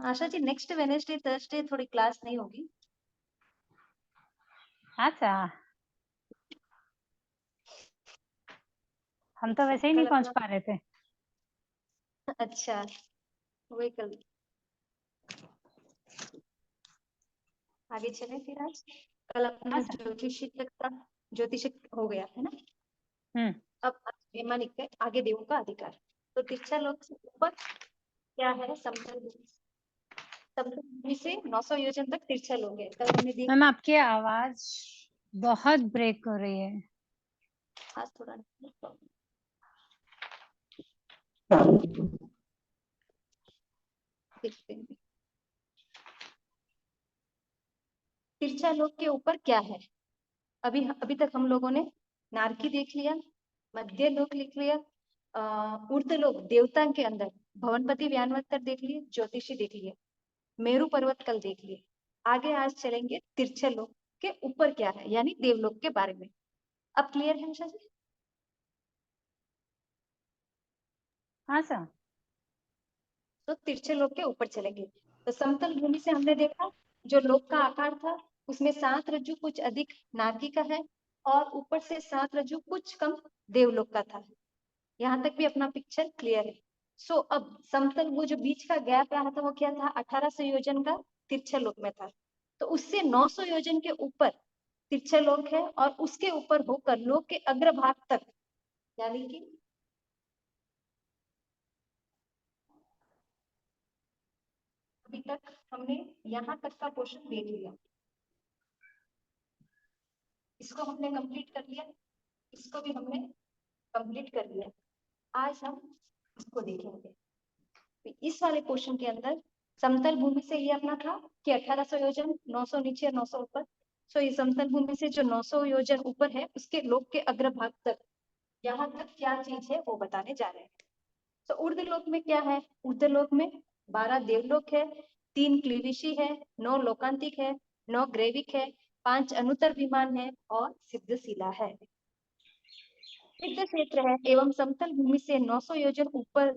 Asha ji next Wednesday Thursday थोड़ी class नहीं होगी। अच्छा, हम तो वैसे ही नहीं कल पहुंच अपना पा रहे थे। अच्छा, वही कल आगे चले फिर। आज कल अपना अच्छा। ज्योतिष हो गया है ना। हम्म। अब वैमानिक है, आगे देवों का अधिकार। तो तिरछा लोक से ऊपर क्या है? समतल भूमि। समतल भूमि से 900 योजन तक तिरछा लोक है। कल हमने मैम देखा। आपकी आवाज बहुत ब्रेक हो रही है। आज थोड़ा देखते हैं तिरछा लोक के ऊपर क्या है। अभी तक हम लोगों ने नारकी देख लिया, मध्य लोक लिख लिया, ऊर्ध्व लोक देवता के अंदर भवनपति व्यानवत्तर देख लिए, ज्योतिषी देख लिए, मेरु पर्वत कल देख लिए। आगे आज चलेंगे तिरछा लोक के ऊपर क्या है, यानी देवलोक के बारे में। अब क्लियर है आशा जी? हाँ सर। तो तिरछे लोक के ऊपर चलेंगे। तो समतल भूमि से हमने देखा जो लोक का आकार था उसमें 7 रज्जु कुछ अधिक नारकी का है, और ऊपर से 7 रज्जु कुछ कम देवलोक का था। यहाँ तक भी अपना पिक्चर क्लियर है। सो अब समतल वो जो बीच का गैप रहा था वो क्या था? 1800 योजन का तिरछा लोक में था। तो उससे 900 योजन के ऊपर तिरछा लोक है, और उसके ऊपर होकर लोक के अग्रभाग तक, यानी कि अभी तक हमने यहाँ तक का पोर्शन देख लिया। इसको हमने कंप्लीट कर लिया, इसको भी हमने कंप्लीट कर लिया। आज हम इसको देखेंगे। तो इस वाले पोर्शन के अंदर समतल भूमि से ये अपना था कि 1800 योजन, 900 नीचे और 900 ऊपर। सो ये समतल भूमि से जो 900 योजन ऊपर है उसके लोक के अग्रभाग तक, यहाँ तक क्या चीज है वो बताने जा रहे हैं। तो ऊर्ध्व लोक में क्या है? ऊर्ध्व लोक में 12 देवलोक है, 3 क्लीविशी है, 9 लोकांतिक है, 9 ग्रेविक है, 5 अनुतर विमान है और सिद्धशिला है। सिद्ध क्षेत्र है एवं समतल भूमि से 900 योजन ऊपर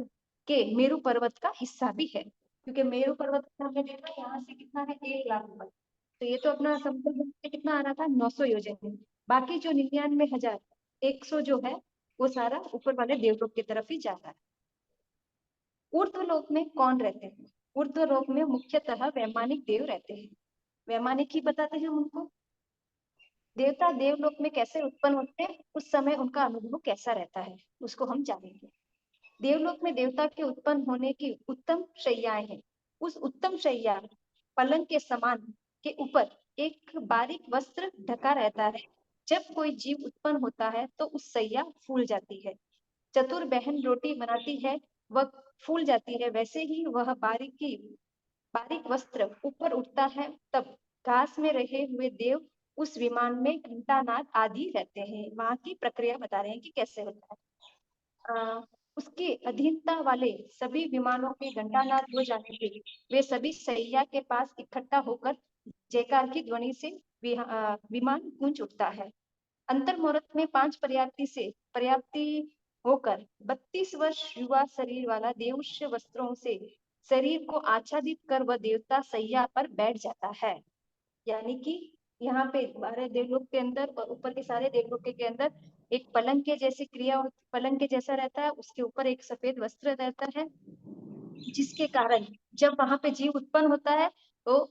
के मेरु पर्वत का हिस्सा भी है, क्योंकि मेरु पर्वत हमने देखा यहाँ से कितना है, 1 लाख ऊपर। तो ये तो अपना समतल भूमि से कितना आ रहा था? 900 योजन है। बाकी जो 99,100 जो है वो सारा ऊपर वाले देवलोक की तरफ ही जा रहा है। ऊर्ध्वलोक में कौन रहते हैं? ऊर्ध्वलोक में मुख्यतः वैमानिक देव रहते हैं। वैमानिक ही बताते हैं उनको। देवता देवलोक में कैसे उत्पन्न होते हैं, उस समय उनका अनुभव कैसा रहता है, उसको हम जानेंगे। देवलोक में देवता के उत्पन्न होने की उत्तम शैयाएं हैं। उस उत्तम शैया पलंग के समान के ऊपर एक बारीक वस्त्र ढका रहता है। जब कोई जीव उत्पन्न होता है तो उस शैया फूल जाती है। चतुर बहन रोटी बनाती है, वह फूल जाती है, वैसे ही वह बारीक वस्त्र ऊपर उठता है। तब घास में रहे हुए देव उस विमान में घंटानाद आदि रहते हैं। वहां की प्रक्रिया बता रहे हैं कि कैसे होता है। उसके अधीनता वाले सभी विमानों के घंटानाद हो जाने पे वे सभी सैया के पास इकट्ठा होकर जयकार की ध्वनि से विमान गूंज उठता है। अंतर मुहूर्त में 5 पर्याप्ति होकर 32 वर्ष युवा शरीर वाला देवश्य वस्त्रों से शरीर को आच्छादित कर वह देवता सैया पर बैठ जाता है। यानी कि यहाँ पे 12 देवलोक के अंदर और ऊपर के सारे देवलोक के अंदर एक पलंग के जैसी क्रिया, पलंग के जैसा रहता है, उसके ऊपर एक सफेद वस्त्र रहता है, जिसके कारण जब वहां पे जीव उत्पन्न होता है तो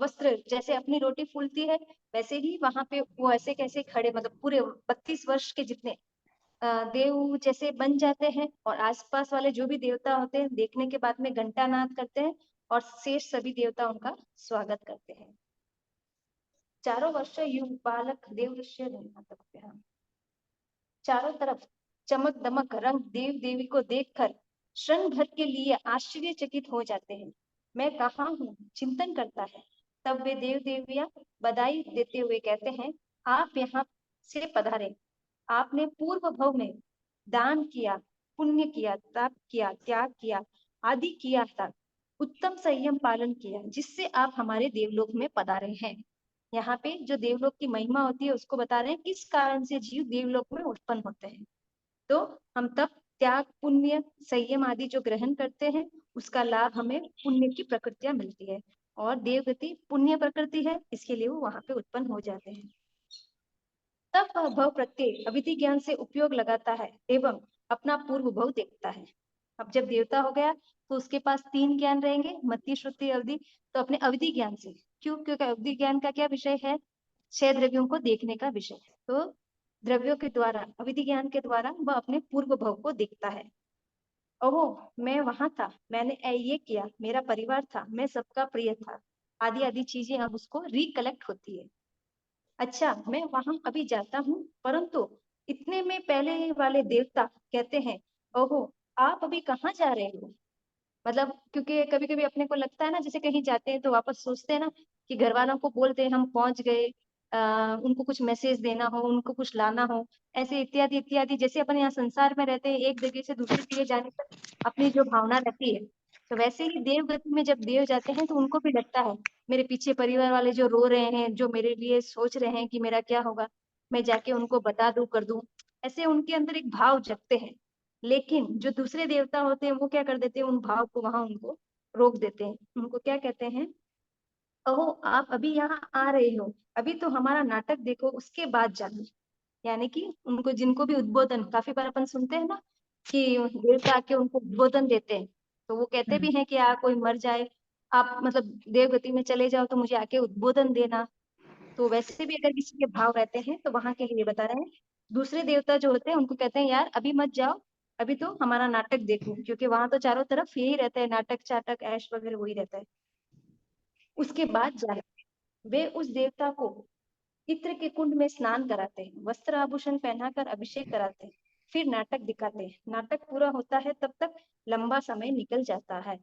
वस्त्र जैसे अपनी रोटी फूलती है वैसे ही वहां पे वो ऐसे कैसे खड़े, मतलब पूरे 32 वर्ष के जितने देव जैसे बन जाते हैं, और आसपास वाले जो भी देवता होते हैं देखने के बाद में घंटानाद करते हैं, और शेष सभी देवता उनका स्वागत करते हैं। चारों वर्ष युग बालक देव ऋषि करते हैं। चारों तरफ चमक दमक रंग देव देवी को देखकर क्षण भर के लिए आश्चर्यचकित हो जाते हैं। मैं कहाँ हूँ चिंतन करता है। तब वे देव देवियां बधाई देते हुए कहते हैं, आप यहाँ से पधारे। आपने पूर्व भव में दान किया, पुण्य किया, तप किया, त्याग किया आदि किया था, उत्तम संयम पालन किया, जिससे आप हमारे देवलोक में पधारे हैं। यहाँ पे जो देवलोक की महिमा होती है उसको बता रहे हैं, किस कारण से जीव देवलोक में उत्पन्न होते हैं। तो हम तप त्याग पुण्य संयम आदि जो ग्रहण करते हैं उसका लाभ हमें पुण्य की प्रकृतियां मिलती है, और देवगति पुण्य प्रकृति है, इसके लिए वो वहां पे उत्पन्न हो जाते हैं। तब वह भव प्रत्यय अविधि ज्ञान से उपयोग लगाता है एवं अपना पूर्व भव देखता है। अब जब देवता हो गया तो उसके पास 3 ज्ञान रहेंगे, मति, श्रुति, अवधि। तो अपने अविधि ज्ञान से, क्यों? क्योंकि अविधि ज्ञान का क्या विषय है? 6 द्रव्यों को देखने का विषय। तो द्रव्यों के द्वारा, अविधि ज्ञान के द्वारा वह अपने पूर्व भव को देखता है। ओहो, मैं वहां था, मैंने ये किया, मेरा परिवार था, मैं सबका प्रिय था, आदि आदि चीजें अब उसको रिकलेक्ट होती है। अच्छा, मैं वहां अभी जाता हूँ, परंतु इतने में पहले वाले देवता कहते हैं, ओहो, आप अभी कहाँ जा रहे हो? मतलब क्योंकि कभी कभी अपने को लगता है ना, जैसे कहीं जाते हैं तो वापस सोचते हैं ना कि घर वालों को बोलते हैं हम पहुंच गए, उनको कुछ मैसेज देना हो, उनको कुछ लाना हो, ऐसे इत्यादि इत्यादि। जैसे अपन यहाँ संसार में रहते हैं, एक जगह से दूसरी जगह जाने तक अपनी जो भावना रहती है, तो वैसे ही देवगति में जब देव जाते हैं तो उनको भी लगता है, मेरे पीछे परिवार वाले जो रो रहे हैं, जो मेरे लिए सोच रहे हैं कि मेरा क्या होगा, मैं जाके उनको बता दूं, कर दूं। ऐसे उनके अंदर एक भाव जगते हैं। लेकिन जो दूसरे देवता होते हैं वो क्या कर देते हैं, उन भाव को वहां उनको रोक देते हैं। उनको क्या कहते हैं, ओहो, आप अभी यहाँ आ रहे हो, अभी तो हमारा नाटक देखो, उसके बाद जाना। यानी कि उनको, जिनको भी उद्बोधन काफी बार अपन सुनते हैं ना कि देवता आके उनको उद्बोधन देते हैं, तो वो कहते भी हैं कि कोई मर जाए, आप मतलब देवगति में चले जाओ तो मुझे आके उद्बोधन देना। तो वैसे भी अगर किसी के भाव रहते हैं तो वहां के लिए बता रहे हैं। दूसरे देवता जो होते हैं उनको कहते हैं, यार अभी मत जाओ, अभी तो हमारा नाटक देखो, क्योंकि वहां तो चारों तरफ यही रहता है, नाटक चाटक ऐश वगैरह वही रहता है। उसके बाद जाए, वे उस देवता को पितृ के कुंड में स्नान कराते हैं, वस्त्र आभूषण पहनाकर अभिषेक कराते हैं, फिर नाटक दिखाते हैं। नाटक पूरा होता है तब तक लंबा समय निकल जाता है।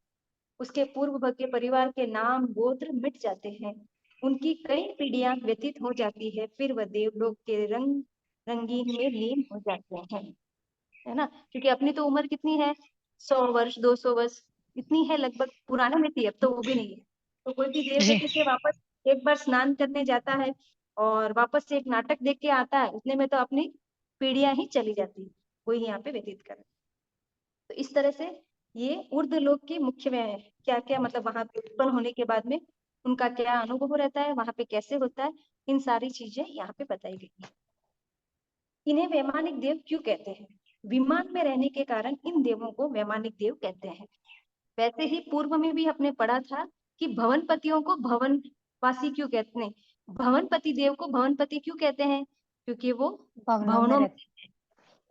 उसके पूर्व भग के परिवार के नाम गोत्र मिट जाते हैं, उनकी कई पीढ़ियां व्यतीत हो जाती है, फिर वह देवलोक के रंग रंगीन में लीन हो जाते हैं। है ना? क्योंकि अपनी तो उम्र कितनी है, 100 वर्ष, 200 वर्ष इतनी है लगभग, पुराने में थी, अब तो वो भी नहीं है। तो कोई भी जी देवगति से वापस एक बार स्नान करने जाता है और वापस से एक नाटक देख के आता है, उतने में तो अपनी पीढ़ियां ही चली जाती है, वही यहाँ पे व्यतीत कर। तो इस तरह से ये ऊर्ध्व लोक की मुख्य में है, क्या क्या मतलब वहां पे उत्पन्न होने के बाद में उनका क्या अनुभव रहता है, वहां पे कैसे होता है, इन सारी चीजें यहाँ पे बताई गई है। इन्हें वैमानिक देव क्यों कहते हैं? विमान में रहने के कारण इन देवों को वैमानिक देव कहते हैं। वैसे ही पूर्व में भी हमने पढ़ा था कि भवनपतियों को भवनवासी क्यों कहते हैं, भवनपति देव को भवनपति क्यों कहते हैं? क्योंकि वो भवनों में भवनों में, रहते,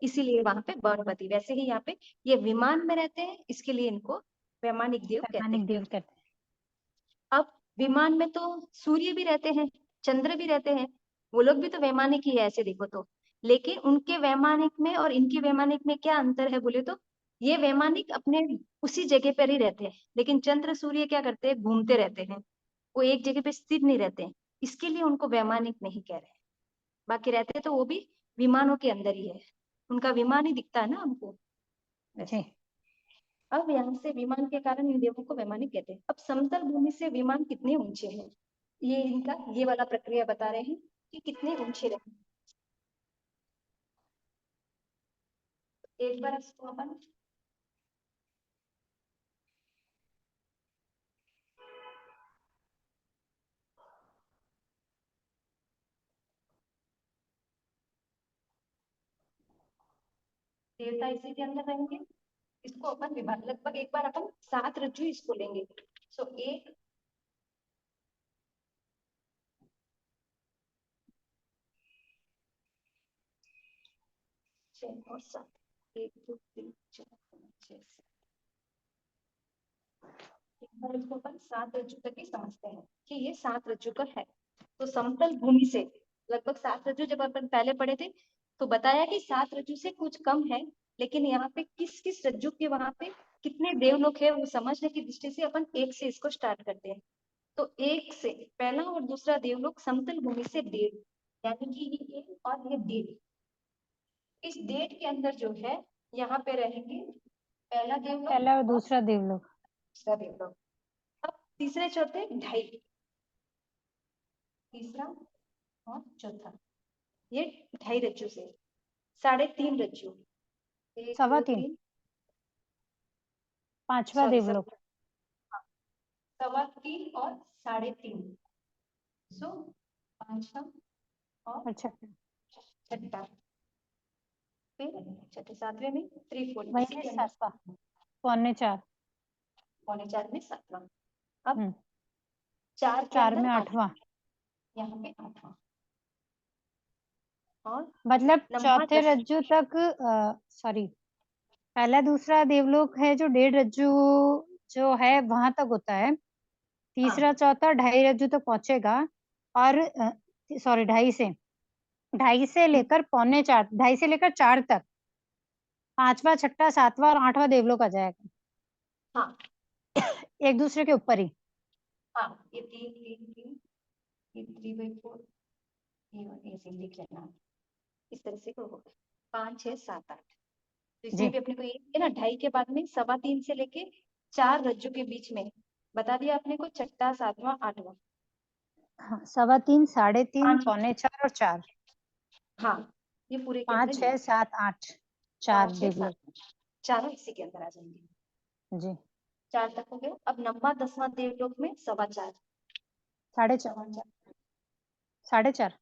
इसीलिए वहां पे भवनपति। वैसे ही यहाँ पे ये विमान में रहते हैं, इसके लिए इनको वैमानिक देव कहते वैमानिक हैं। देव कहते अब विमान में तो सूर्य भी रहते हैं, चंद्र भी रहते हैं, वो लोग भी तो वैमानिक ही है ऐसे देखो तो। लेकिन उनके वैमानिक में और इनके वैमानिक में क्या अंतर है बोले तो, ये वैमानिक अपने उसी जगह पर ही रहते हैं, लेकिन चंद्र सूर्य क्या करते हैं, घूमते रहते हैं, वो एक जगह पे स्थिर नहीं रहते हैं, इसके लिए उनको वैमानिक नहीं कह रहे हैं। बाकी रहते तो वो भी विमानों के अंदर ही है, उनका विमान ही दिखता है ना हमको, हैं। ऐसे। जी अब यहाँ से विमान के कारण इन देवों को वैमानिक कहते हैं। अब समतल भूमि से विमान कितने ऊंचे हैं, ये इनका ये वाला प्रक्रिया बता रहे हैं कि कितने ऊंचे रहे। एक बार इसको अपन देवता इसी के अंदर रहेंगे, इसको अपन विभाग लगभग एक बार अपन 7 रज्जु इसको लेंगे। सो 1 6 और 7, 1 2 3 4 5 6 7। एक बार इसको अपन 7 रज्जु तक ही समझते हैं कि ये 7 रज्जु का है। तो समतल भूमि से लगभग 7 रज्जु जब अपन पहले पढ़े थे तो बताया कि 7 रज्जु से कुछ कम है, लेकिन यहाँ पे किस किस रज्जु के वहां पे कितने देवलोक है वो समझने की दृष्टि से अपन 1 से इसको स्टार्ट करते हैं। तो 1 से पहला और दूसरा देवलोक समतल भूमि से 1.5, यानी कि ये 1 और ये 1.5। इस 1.5 के अंदर जो है यहाँ पे रहेंगे पहला देवलोक पहला और और दूसरा देवलोक। दूसरा देवलोक। अब तीसरे चौथे 2.5, तीसरा और चौथा, ये 2.5 रज्जु से 3.5 रज्जु, 1 2 3.25 3 पांचवा देवलोक। 3.25 और 3.5, सो पांचवा और अच्छा, छठा, फिर छठे सातवें में 3/4 वही इसी है के अंदर 7वां, 3.25। 3.25 में 7वां। अब हम्म, 4 के 4 अंदर में 8वां, 8वां, यहाँ पे 8वां। और मतलब नम्मा चौथे 10, रज्जु तक, सॉरी, पहला दूसरा देवलोक है जो 1.5 रज्जु जो है वहां तक होता है। तीसरा हाँ चौथा 2.5 रज्जु तक पहुंचेगा। और सॉरी, 2.5 से लेकर 3.25, 2.5 से लेकर 4 तक, 5वां, 6वां, 7वां और 8वां देवलोक आ जाएगा हाँ एक दूसरे के ऊपर ही। हाँ, ये 3 ये 3/4, ये ऐसे लिख लेना, इस तरह से होगा 5 6 7 8। तो इसमें जी भी अपने को ये है ना, 2.5 के बाद में 3.25 से लेके 4 रज्जु के बीच में बता दिया आपने को, छठा, 7वां, 8वां। हाँ, 3.25, 3.5, 5, 3.25 और 4, हाँ, ये पूरे के 5, अंदर 6, 7, 8, 4 5 6 7 देवलोक। चारों इसी के अंदर आ जाएंगे। जी, 4 तक हो गया। अब 9वां 10वां देवलोक में 4.25, 4.5, 4.5।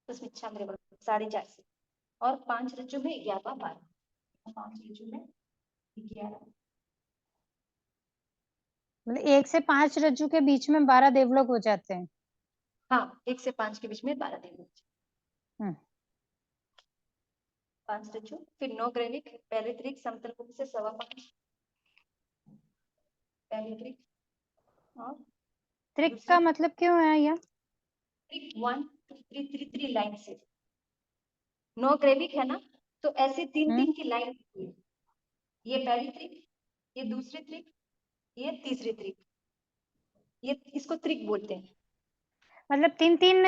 उसमें 4.5 से, और 5 रज्जु में 11वां 12, 5 रज्जु में 11। मतलब 1 से 5 रज्जु के बीच में 12 देवलोक हो जाते हैं। हाँ, 1 से 5 के बीच में 12 देवलोक, हम्म, 5 रज्जु। फिर 9 ग्रैविक, पहले त्रिक समतल भूमि से 5.25 पहले त्रिक, और त्रिक दूसरे का मतलब क्यों है यह? त्रिक 1 2 3 3 3 लाइन से 9 ग्रैविक है ना, तो ऐसे 3 हम्म, 3 की लाइन, ये पहली त्रिक, ये दूसरी त्रिक, ये तीसरी त्रिक, ये इसको त्रिक बोलते हैं। मतलब 3-3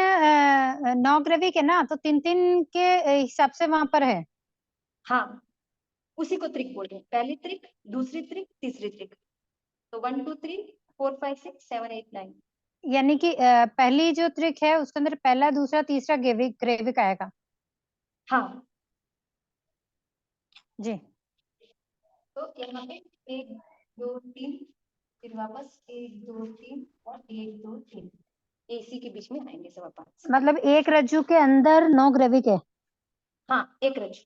9 ग्रैविक है ना, तो 3-3 के हिसाब से वहां पर है। हाँ, उसी को त्रिक बोलते हैं, पहली त्रिक, दूसरी त्रिक, तीसरी त्रिक। तो 1 2 3 4 5 6 7 8 9। यानी कि पहली जो त्रिक है उसके अंदर पहला, दूसरा, तीसरा ग्रेविक ग्रेविक आएगा। हाँ, जी, तो यहाँ पे 1 2 3, फिर वापस 1 2 3 और 1 2 3, इसी के बीच में आएंगे 5.25। मतलब एक रज्जु के अंदर 9 ग्रेविक है। हाँ, एक रज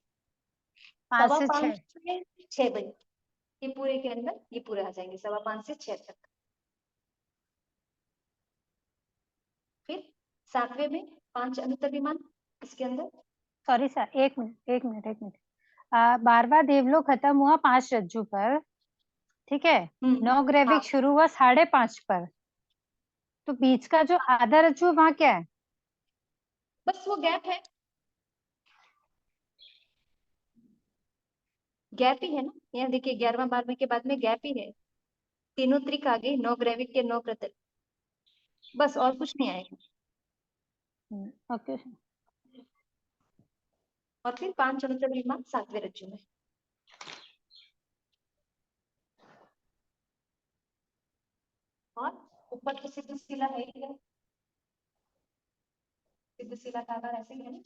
5 से 6। 5.25 से 6 बजे, ये पूरे के अंदर ये पूरे आ जाएंगे 5.25 से 6 तक। फिर 7वें में 5 अनुत्तर विमान इसके अंदर। Sorry sir, 1 minute 1 minute 1 minute. 12वां देवलोक खत्म हुआ 5 रज्जु पर, ठीक है। 9 हाँ, ग्रेविक शुरू हुआ 5.5 पर, तो बीच का जो आधा रज्जु वहां क्या है? बस वो गैप है, गैप ही है ना। यहाँ देखिए 11वां 12वें के बाद में गैप ही है, तीनों त्रिक आ गए, 9 ग्रेविक के 9 प्रतल, बस और कुछ नहीं आएगा। ओके। और फिर 5 अनुत्तर विमान 7वें रज्जु में। और ऊपर तो सिद्ध शिला है ही है, सिद्ध शिला का आकार ऐसे ही है ना,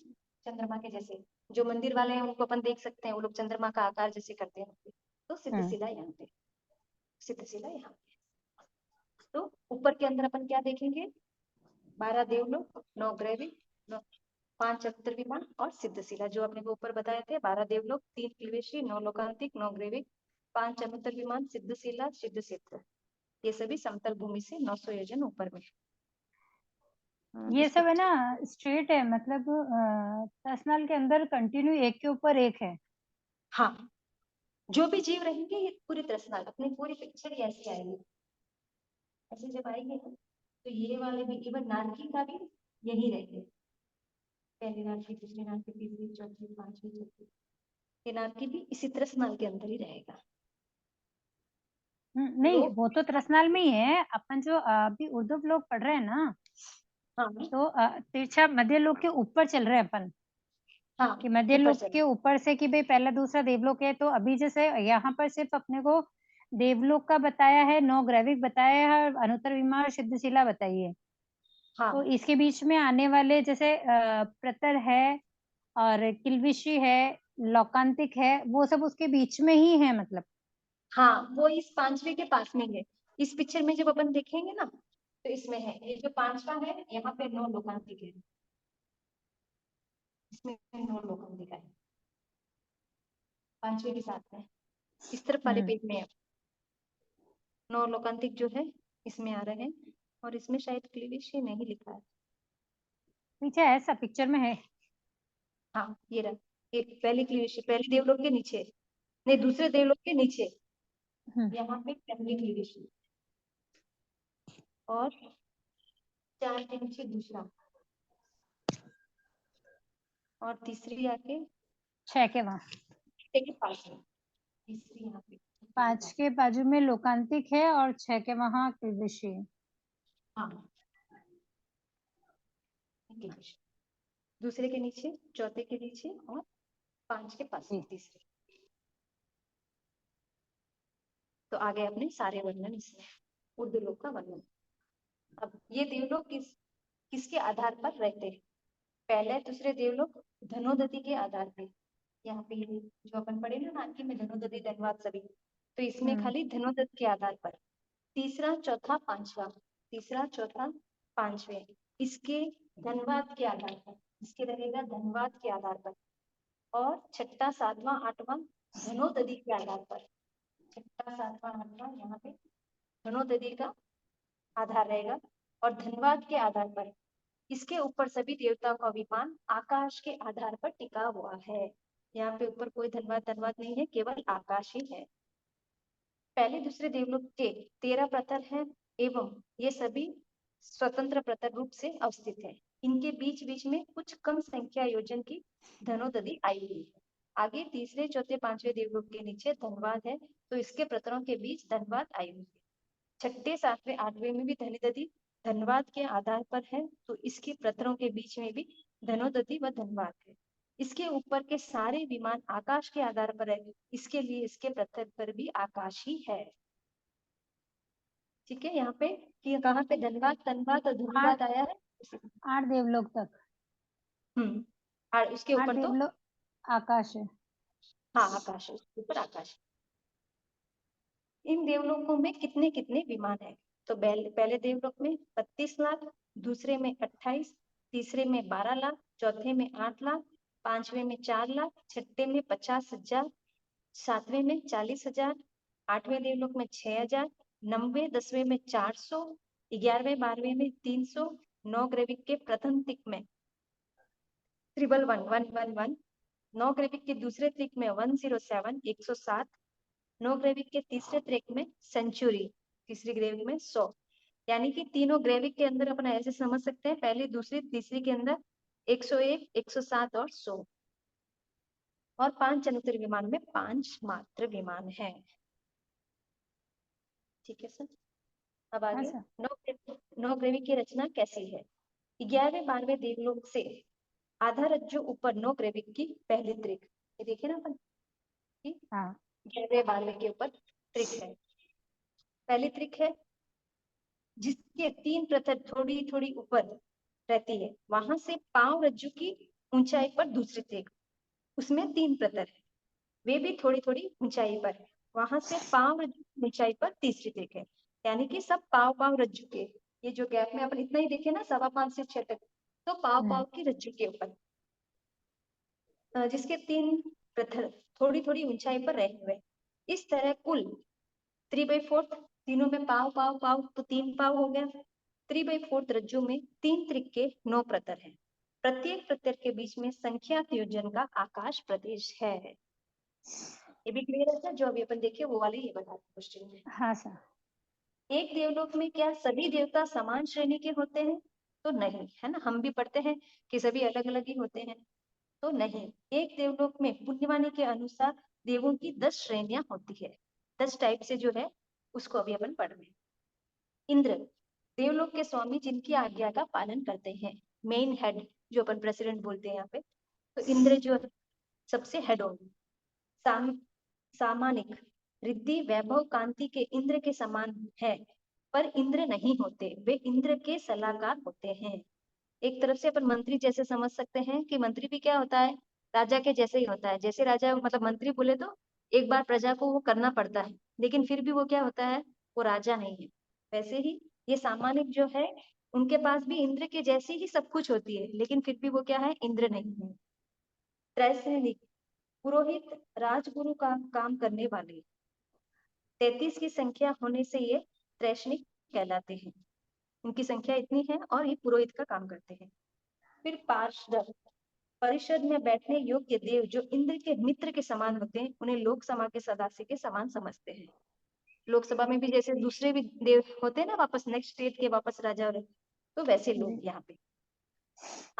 चंद्रमा के जैसे। जो मंदिर वाले हैं उनको अपन देख सकते हैं, वो लोग चंद्रमा का आकार जैसे करते हैं। तो सिद्ध शिला यहाँ पे, सिद्ध शिला यहाँ पे। तो ऊपर के अंदर अपन क्या देखेंगे, 12 देवलोक, 9 ग्रैविक, 5 अनुत्तर विमान और सिद्ध शिला, जो अपने को ऊपर बताए थे। 12 देवलोक, 3 किल्वेश्वरी, 9 लोकांतिक, 9 ग्रैविक, 5 अनुत्तर विमान, सिद्ध शिला, सिद्ध क्षेत्र, ये सभी समतल भूमि से 900 योजन ऊपर में। ये इसके सब है ना, स्ट्रेट है, मतलब पर्सनल के अंदर कंटिन्यू एक के ऊपर एक है। हाँ, जो भी जीव रहेंगे ये पूरी तरह अपनी पूरी पिक्चर ही ऐसी आएगी। ऐसे जब आएंगे ना, तो ये वाले भी, इवन नारकी का भी यही रहेंगे, पहली नारकी, दूसरी नारकी, तीसरी, चौथी, पांचवी, छठी, ये नारकी भी इसी तरह के अंदर ही रहेगा। नहीं, लोग, वो तो त्रसनाल में ही है। अपन जो अभी उर्दू लोग पढ़ रहे हैं ना, हाँ तो तिरछा मध्य लोक के ऊपर चल रहे हैं अपन, हाँ, कि मध्य ऊपर लोक चले। के ऊपर से कि भाई पहला दूसरा देवलोक है। तो अभी जैसे यहाँ पर सिर्फ अपने को देवलोक का बताया है, 9 ग्रैविक बताया है, अनुत्तर विमान और सिद्धशिला बताई है। हाँ तो इसके बीच में आने वाले जैसे प्रतर है और किल्बिशी है, लौकांतिक है, वो सब उसके बीच में ही है मतलब। हाँ, वो इस पांचवे के पास में है। इस पिक्चर में जब अपन देखेंगे ना तो इसमें है, ये जो पांचवा है यहाँ पे 9 लोकांतिक है, इसमें 9 लोकांतिक है पांचवे के साथ में, इस तरफ वाले पेज में है 9 लोकांतिक जो है इसमें आ रहे हैं, और इसमें शायद क्लीविश नहीं लिखा है। पीछे है, सब पिक्चर में है। हाँ ये रहा, एक पहली क्लीविश, पहले देवलोक के नीचे, नहीं दूसरे देवलोक के नीचे, यहाँ पे पहली क्लीविश और 4 के नीचे दूसरा, और तीसरी आके 6 के वहां, 6 के पास में, तीसरी यहाँ पे 5 के बाजू में लोकांतिक है और 6 के वहां क्लीविश है। हाँ क्लीविश, दूसरे के नीचे, चौथे के नीचे और 5 के पास में तीसरे। तो आगे अपने सारे वर्णन इसमें, ऊर्ध्वलोक का वर्णन। अब ये देवलोक किसके आधार पर रहते हैं? पहले दूसरे देवलोक धनोदति के आधार पे, यहाँ पे जो अपन पढ़े ना नाटकी में धनोदति धनवाद सभी, तो इसमें खाली धनोदत के आधार पर तीसरा चौथा पांचवा, तीसरा चौथा पांचवे इसके धनवाद के आधार पर, इसके रहेगा धनवाद के आधार पर, और छठा सातवां आठवां धनोदति के आधार पर, छठा सातवां आठवां यहाँ पे धनोदति का आधार रहेगा, और धनवाद के आधार पर इसके ऊपर सभी देवताओं का विमान आकाश के आधार पर टिका हुआ है। यहाँ पे ऊपर कोई धनवाद नहीं है, केवल आकाश ही है। पहले दूसरे देवलोक के 13 प्रतर हैं एवं ये सभी स्वतंत्र प्रतर रूप से अवस्थित है। इनके बीच बीच में कुछ कम संख्या योजन की धनोदति आई हुई है। आगे तीसरे चौथे पांचवे देवलोक के नीचे धनवाद है, तो इसके प्रतरों के बीच धनवाद आई हुई है। छठे सातवें आठवें में भी धनोदति धनवाद के आधार पर है, तो इसके प्रतरों के बीच में भी धनोदति व धनवाद है। इसके ऊपर के सारे विमान आकाश के आधार पर है, इसके लिए इसके प्रतर पर भी आकाश ही है। ठीक है, यहाँ पे कि कहाँ पे धनवाद तनवाद और धनवाद आया है, 8 देवलोक तक। और उसके 8 ऊपर तो देवलोक आकाश है। हाँ आकाश है, उसके ऊपर आकाश। इन देवलोकों में कितने कितने विमान है? तो पहले देवलोक में 32 लाख, दूसरे में 28, तीसरे में 12 लाख, चौथे में 8 लाख, पांचवे में 4 लाख, छठे में 50,000, सातवें में 40,000, आठवें देवलोक में 6,000, नब्बे दसवें में 400, 11वें 12वें में 300, 9 ग्रेविक के प्रथम तिक में 111, 9 ग्रेविक के दूसरे त्रिक में 107, 107, 9 ग्रेविक के तीसरे त्रिक में सेंचुरी, तीसरी ग्रेविक में 100। यानी कि तीनों ग्रेविक के अंदर अपन ऐसे समझ सकते हैं, पहली दूसरी तीसरी के अंदर 101, 107 और 100, और 5 चनुतर विमान में 5 मात्र विमान है। ठीक है सर। अब आगे नौ ग्रेविक की रचना कैसी है? 11वें 12वें देवलोक से आधा रज्जु ऊपर 9 ग्रेविक की पहली त्रिक, ये देखे ना अपन, 11वें 12वें के ऊपर त्रिक है, पहली त्रिक है जिसके 3 प्रतर थोड़ी थोड़ी ऊपर रहती है, वहां से पांव रज्जु की ऊंचाई पर दूसरी त्रिक, उसमें 3 प्रतर है, वे भी थोड़ी थोड़ी ऊंचाई पर है, वहां से पांव रज्जु की ऊंचाई पर तीसरी त्रिक है। यानी कि सब पाव पाव रज्जु के, ये जो गैप में अपन इतना ही देखे ना 5.25 से 6 तक, तो पाव पाव की रज्जु के ऊपर, जिसके 3 प्रतर थोड़ी थोड़ी ऊंचाई पर रहे हुए, इस तरह कुल 3/4, तीनों में पाव पाव पाव तो 3 पाव हो गया। 3/4 रज्जु में 3 त्रिक के 9 प्रतर है, प्रत्येक प्रतर के बीच में संख्या योजन का आकाश प्रदेश है। ये भी क्लियर है सर? जो अभी अपन देखे वो वाले ये बता क्वेश्चन में। हाँ सर। एक देवलोक में क्या सभी देवता समान श्रेणी के होते हैं? तो नहीं, है ना, हम भी पढ़ते हैं कि सभी अलग अलग ही होते हैं, तो नहीं। एक देवलोक में पुण्यवाणी के अनुसार देवों की 10 श्रेणियां होती है, 10 टाइप से जो है उसको अभी अपन पढ़ रहे हैं। इंद्र देवलोक के स्वामी जिनकी आज्ञा का पालन करते हैं, मेन हेड जो अपन प्रेसिडेंट बोलते हैं यहाँ पे, तो इंद्र जो सबसे हेड हो। सामानिक रिद्धि वैभव कांति के इंद्र के समान है, पर इंद्र नहीं होते, वे इंद्र के सलाहकार होते हैं। एक तरफ से अपन मंत्री जैसे समझ सकते हैं कि मंत्री भी क्या होता है, राजा के जैसे ही होता है। जैसे राजा मतलब मंत्री बोले तो एक बार प्रजा को वो करना पड़ता है, लेकिन फिर भी वो क्या होता है, वो राजा नहीं है। वैसे ही ये सामानिक जो है, उनके पास भी इंद्र के जैसी ही सब कुछ होती है, लेकिन फिर भी वो क्या है, इंद्र नहीं है। त्रैसैनिक, पुरोहित, राजगुरु का काम करने वाले, 33 की संख्या होने से ये त्रैशनिक कहलाते हैं। उनकी संख्या इतनी है और ये पुरोहित का काम करते हैं। फिर पार्षद, परिषद में बैठने योग्य देव जो इंद्र के मित्र के समान होते हैं, उन्हें लोकसभा के सदस्य के समान समझते हैं। लोकसभा में भी जैसे दूसरे भी देव होते हैं ना, वापस नेक्स्ट स्टेट के वापस राजा और तो वैसे लोग यहाँ पे।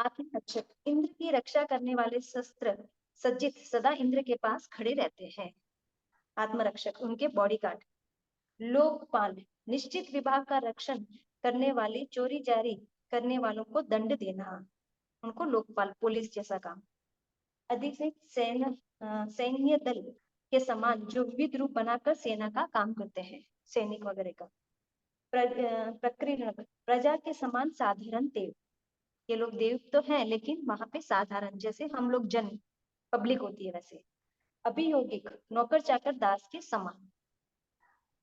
आत्मरक्षक, इंद्र की रक्षा करने वाले शस्त्र सज्जित सदा इंद्र के पास खड़े रहते हैं। आत्मरक्षक, उनके बॉडीगार्ड। लोकपाल, निश्चित विभाग का रक्षण करने वाले, चोरी जारी करने वालों को दंड देना, उनको लोकपाल, पुलिस जैसा काम। अधिक से सैन्य दल के समान जो विविध रूप बनाकर सेना का काम करते हैं, सैनिक वगैरह का। प्रकीर्णक, प्रजा के समान साधारण देव। ये लोग देव तो हैं लेकिन वहां पे साधारण, जैसे हम लोग जन पब्लिक होती है वैसे। अभियोगिक, नौकर चाकर दास के समान।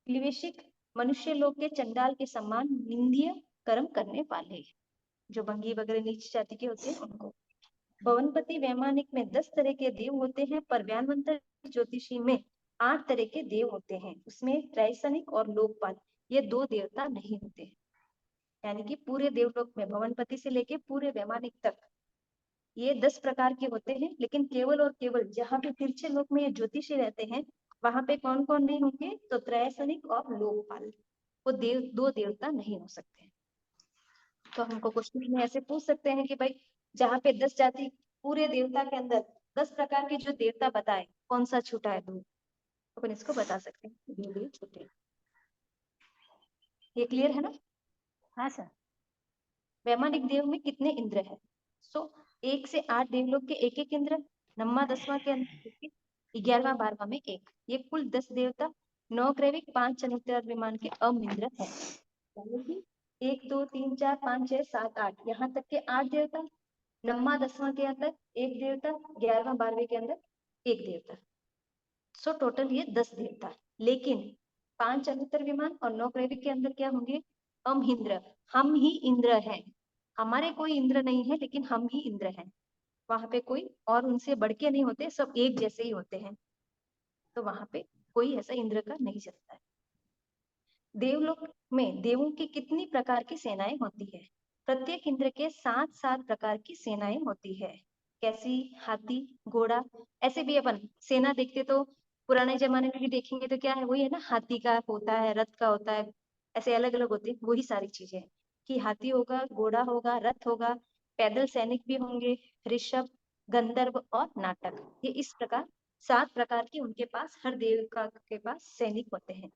क्लिवेशिक, मनुष्य लोग के चंडाल के समान निंदीय कर्म करने वाले, जो भंगी वगैरह नीच जाति के होते हैं उनको। भवनपति वैमानिक में 10 तरह के देव होते हैं, पर व्यानवंतर ज्योतिषी में 8 तरह के देव होते हैं। उसमें त्रैसनिक और लोकपाल, ये 2 देवता नहीं होते। यानी कि पूरे देवलोक में भवनपति से लेके पूरे वैमानिक तक ये 10 प्रकार के होते हैं, लेकिन केवल और केवल जहाँ पे तिरछे लोक में ये ज्योतिषी रहते हैं, वहां पे कौन कौन नहीं होंगे, तो त्रैसनिक और लोकपाल, वो दो देवता नहीं हो सकते। तो हमको क्वेश्चन में ऐसे पूछ सकते हैं कि भाई जहाँ पे 10 जाति पूरे देवता के अंदर 10 प्रकार के जो देवता बताए, कौन सा छूटा है, दो, अपन इसको बता सकते हैं, दो छूटे। ये क्लियर है ना? हाँ सर। वैमानिक देव में कितने इंद्र है? 1 से 8 देवलोक के एक एक इंद्र, 9वां 10वां के अंदर 11वां 12वां में एक, ये कुल 10 देवता। 9 क्रैविक, 5 चनित्र विमान के इंद्र है। 1 2 3 4 5 6 7 8, यहाँ तक के 8 देवता। 9वां 10वां के अंदर एक देवता, 11वां 12वें के अंदर एक देवता। टोटल ये 10 देवता। लेकिन 5 चनित्र विमान और 9 क्रैविक के अंदर क्या होंगे, इंद्र, हम ही इंद्र हैं। हमारे कोई इंद्र नहीं है, लेकिन हम ही इंद्र हैं। वहां पे कोई और उनसे बढ़ के नहीं होते, सब एक जैसे ही होते हैं। तो वहां पे कोई ऐसा इंद्र का नहीं चलता है। देवलोक में देवों की कितनी प्रकार की सेनाएं होती है? प्रत्येक इंद्र के 7 प्रकार की सेनाएं होती है। कैसी? हाथी, घोड़ा, ऐसे भी अपन सेना देखते तो पुराने जमाने में भी देखेंगे तो क्या है, वही है ना, हाथी का होता है, रथ का होता है, ऐसे अलग अलग होते हैं। वही सारी चीजें कि हाथी होगा, घोड़ा होगा, रथ होगा, पैदल सैनिक भी होंगे, ऋषभ, गंधर्व और नाटक। ये इस प्रकार 7 प्रकार की उनके पास, हर देव का के पास सैनिक होते हैं।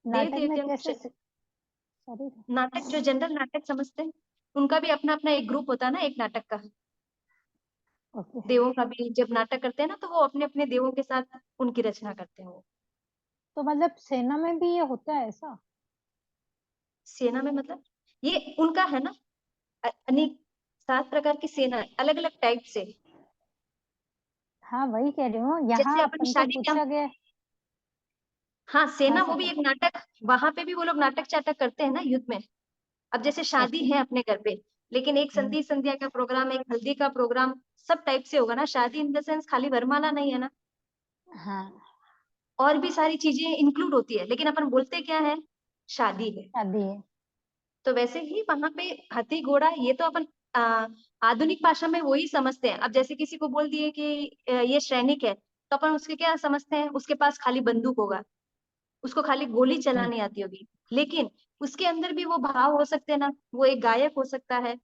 देव नाटक में देवताओं कैसे सॉरी। नाटक, जो जनरल नाटक समझते हैं, उनका भी अपना अपना एक ग्रुप होता है ना, एक नाटक का। ओके। देवों का भी जब नाटक करते हैं ना, तो वो अपने अपने देवों के साथ उनकी रचना करते हैं वो। तो मतलब सेना में भी ये होता है ऐसा? सेना में मतलब ये उनका है ना, अनेक 7 प्रकार की सेना, अलग अलग टाइप से। हाँ वही कह रही हूँ, जैसे यहाँ अपन अपन को शादी क्या, पूछा गया। हाँ हाँ सेना वो भी सर। एक नाटक, वहां पे भी वो लोग नाटक चाटक करते हैं ना युद्ध में। अब जैसे शादी ओके। है अपने घर पे, लेकिन एक संधि संध्या का प्रोग्राम, एक हल्दी का प्रोग्राम, सब टाइप से होगा ना। शादी इन द सेंस खाली वरमाला नहीं है ना, हाँ। और भी सारी चीजें इंक्लूड होती है, लेकिन अपन बोलते क्या है, शादी है। शादी है। तो वैसे ही वहां पे हाथी घोड़ा, ये तो अपन आधुनिक भाषा में वही समझते हैं। अब जैसे किसी को बोल दिए कि ये सैनिक है, तो अपन उसके क्या समझते हैं, उसके पास खाली बंदूक होगा, उसको खाली गोली चलानी आती होगी। लेकिन उसके अंदर भी वो भाव हो सकते हैं ना, वो एक गायक हो सकता है,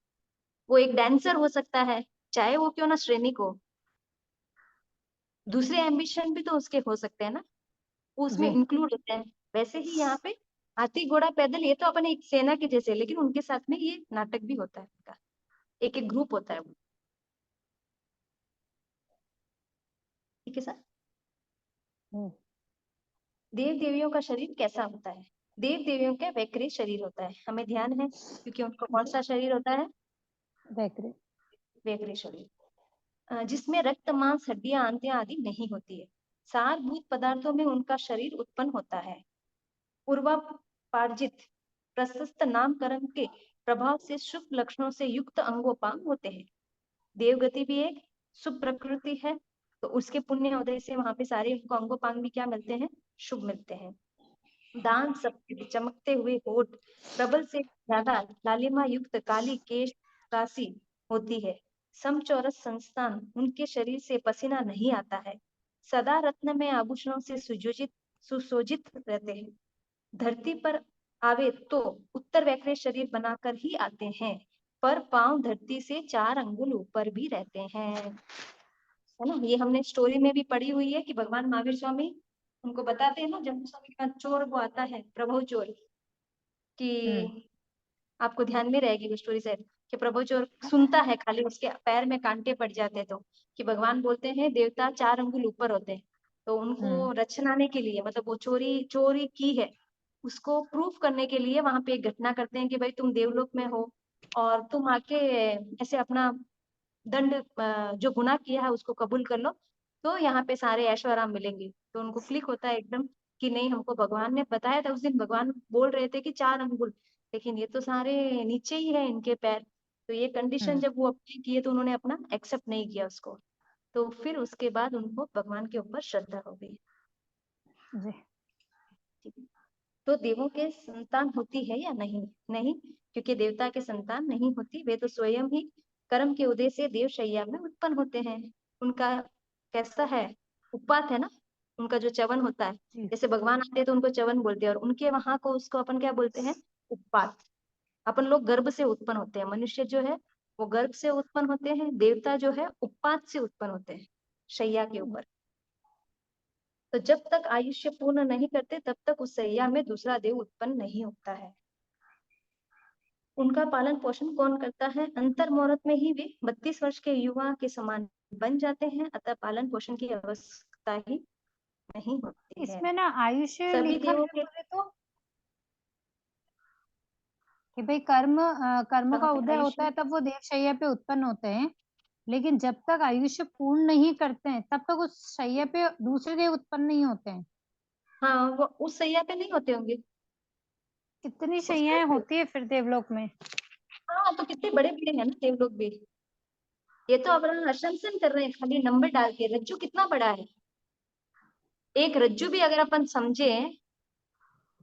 वो एक डांसर हो सकता है, चाहे वो क्यों ना सैनिक हो। दूसरे एम्बिशन भी तो उसके हो सकते हैं ना, वो उसमें जी। इंक्लूड होते हैं। वैसे ही यहाँ पे हाथी घोड़ा पैदल, ये तो अपन एक सेना के जैसे, लेकिन उनके साथ में ये नाटक भी होता है उनका, एक एक ग्रुप होता है वो। ठीक है सर। देव देवियों का शरीर कैसा होता है? देव देवियों का वैक्रिय शरीर होता है, हमें ध्यान है, क्योंकि उनको कौन सा शरीर होता है, वैक्रिय। वैक्रिय शरीर, जिसमें रक्त मांस हड्डियां आंतियां आदि नहीं होती है। सारभूत पदार्थों में उनका शरीर उत्पन्न होता है। पूर्वापार्जित प्रशस्त नामकरण के प्रभाव से शुभ लक्षणों से युक्त अंगोपांग होते हैं। देवगति भी एक शुभ प्रकृति है, तो उसके पुण्य उदय से वहां पे सारे उनको अंगोपांग भी क्या मिलते हैं, शुभ मिलते हैं। दान सब चमकते हुए होठ, प्रबल से ज्यादा लालिमा युक्त काली केश राशि होती है। समचौरस संस्थान, उनके शरीर से पसीना नहीं आता है। सदा रत्न में आभूषणों से सुशोजित रहते हैं। धरती पर आवे तो उत्तर वक्र शरीर बनाकर ही आते हैं, पर पांव धरती से 4 अंगुल ऊपर भी रहते हैं, है ना। ये हमने स्टोरी में भी पढ़ी हुई है कि भगवान महावीर स्वामी उनको बताते हैं ना, जम्मू स्वामी के पास चोर वो आता है, प्रभु चोर, कि आपको ध्यान में रहेगी वो स्टोरी शायद, कि प्रभु चोर सुनता है, खाली उसके पैर में कांटे पड़ जाते तो, कि भगवान बोलते हैं देवता 4 अंगुल ऊपर होते हैं, तो उनको रचनाने के लिए, मतलब वो चोरी की है उसको प्रूफ करने के लिए वहां पे एक घटना करते हैं कि भाई तुम देवलोक में हो और तुम आके ऐसे अपना दंड जो गुनाह किया है उसको कबूल कर लो, तो यहाँ पे सारे ऐशो आराम मिलेंगे। तो उनको क्लिक होता है एकदम कि नहीं, हमको भगवान ने बताया था उस दिन, भगवान बोल रहे थे कि 4 अंगुल, लेकिन ये तो सारे नीचे ही है इनके पैर। तो ये कंडीशन जब वो अप्लाई किए तो उन्होंने अपना एक्सेप्ट नहीं किया उसको, तो फिर उसके बाद उनको भगवान के ऊपर श्रद्धा हो गई। ठीक है। तो देवों के संतान होती है या नहीं? नहीं, क्योंकि देवता के संतान नहीं होती, वे तो स्वयं ही कर्म के उदय से देवशैया में उत्पन्न होते हैं। उनका कैसा है, उत्पात है ना, उनका जो चवन होता है, जैसे भगवान आते हैं तो उनको चवन बोलते हैं, और उनके वहां को उसको अपन क्या बोलते हैं, उत्पात। अपन लोग गर्भ से उत्पन्न होते हैं, मनुष्य जो है वो गर्भ से उत्पन्न होते हैं, देवता जो है उत्पात से उत्पन्न होते हैं शैया के ऊपर। तो जब तक आयुष्य पूर्ण नहीं करते तब तक उस शैया में दूसरा देव उत्पन्न नहीं होता है। उनका पालन पोषण कौन करता है? अंतर मुहूर्त में ही वे 32 वर्ष के युवा के समान बन जाते हैं, अतः पालन पोषण की आवश्यकता ही नहीं होती है। इसमें ना आयुष्य सभी लिखा देवों है के बोले तो कि भाई कर्म कहाँ का पे उदय होता आयुष्य? है तब वो देवशैया पे उत्पन्न होते हैं, लेकिन जब तक आयुष्य पूर्ण नहीं करते हैं तब तक उस शैया पे दूसरे देव उत्पन्न नहीं होते हैं। हाँ, वो उस शैया पे नहीं होते होंगे, कितनी उस शैयाएं पे। होती है फिर देवलोक में। हाँ, तो कितने बड़े बड़े हैं ना देवलोक भी। ये तो अब असम्पशन कर रहे हैं खाली नंबर डाल के। रज्जू कितना बड़ा है, एक रज्जू भी अगर अपन समझे